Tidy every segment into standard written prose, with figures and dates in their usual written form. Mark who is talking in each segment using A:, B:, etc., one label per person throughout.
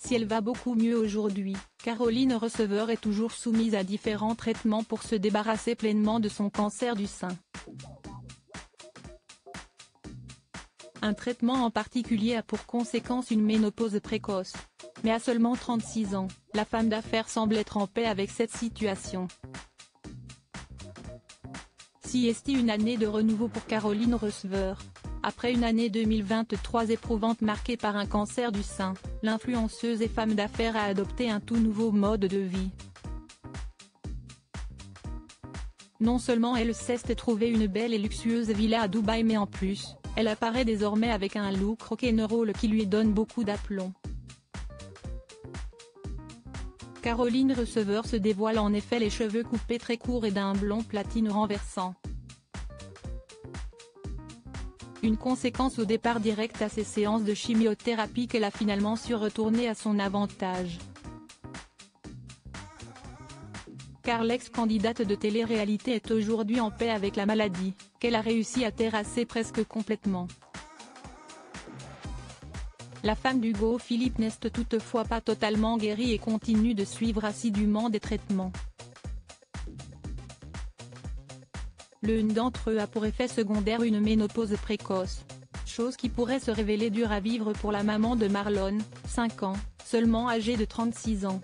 A: Si elle va beaucoup mieux aujourd'hui, Caroline Receveur est toujours soumise à différents traitements pour se débarrasser pleinement de son cancer du sein. Un traitement en particulier a pour conséquence une ménopause précoce. Mais à seulement 36 ans, la femme d'affaires semble être en paix avec cette situation. Si est une année de renouveau pour Caroline Receveur. Après une année 2023 éprouvante marquée par un cancer du sein, l'influenceuse et femme d'affaires a adopté un tout nouveau mode de vie. Non seulement elle s'est trouvé une belle et luxueuse villa à Dubaï mais en plus, elle apparaît désormais avec un look rock'n'roll qui lui donne beaucoup d'aplomb. Caroline Receveur se dévoile en effet les cheveux coupés très courts et d'un blond platine renversant. Une conséquence au départ direct à ses séances de chimiothérapie qu'elle a finalement su retourner à son avantage. Car l'ex-candidate de télé-réalité est aujourd'hui en paix avec la maladie, qu'elle a réussi à terrasser presque complètement. La femme d'Hugo Philippe n'est toutefois pas totalement guérie et continue de suivre assidûment des traitements. L'un d'entre eux a pour effet secondaire une ménopause précoce. Chose qui pourrait se révéler dure à vivre pour la maman de Marlon, 5 ans, seulement âgée de 36 ans.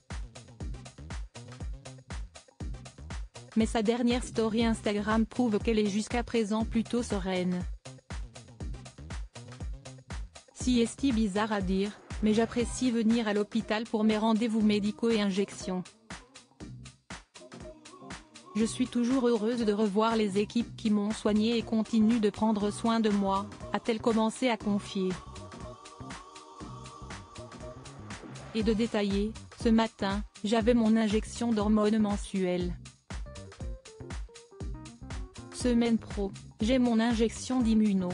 A: Mais sa dernière story Instagram prouve qu'elle est jusqu'à présent plutôt sereine. Si est bizarre à dire, mais j'apprécie venir à l'hôpital pour mes rendez-vous médicaux et injections. Je suis toujours heureuse de revoir les équipes qui m'ont soignée et continuent de prendre soin de moi, a-t-elle commencé à confier. Et de détailler, ce matin, j'avais mon injection d'hormones mensuelle. Semaine pro, j'ai mon injection d'immuno.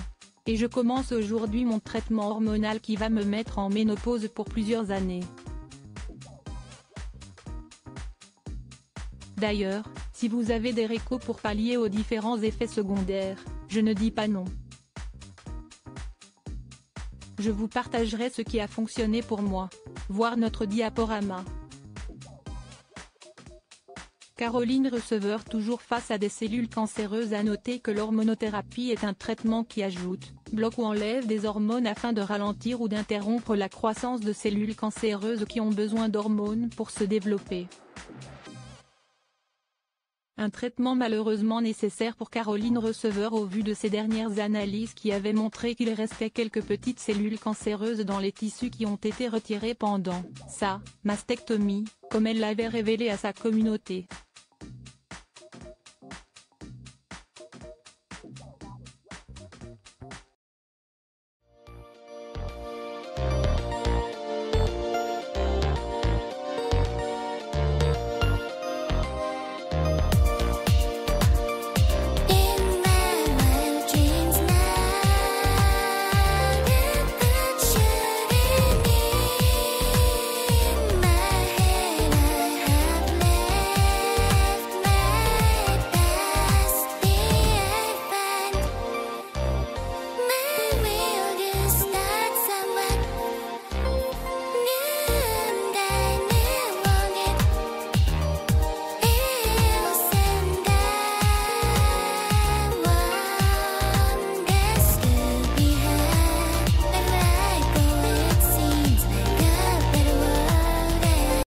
A: Et je commence aujourd'hui mon traitement hormonal qui va me mettre en ménopause pour plusieurs années. D'ailleurs, si vous avez des récos pour pallier aux différents effets secondaires, je ne dis pas non. Je vous partagerai ce qui a fonctionné pour moi. Voir notre diaporama. Caroline Receveur toujours face à des cellules cancéreuses. À noter que l'hormonothérapie est un traitement qui ajoute, bloque ou enlève des hormones afin de ralentir ou d'interrompre la croissance de cellules cancéreuses qui ont besoin d'hormones pour se développer. Un traitement malheureusement nécessaire pour Caroline Receveur au vu de ses dernières analyses qui avaient montré qu'il restait quelques petites cellules cancéreuses dans les tissus qui ont été retirés pendant sa mastectomie, comme elle l'avait révélé à sa communauté.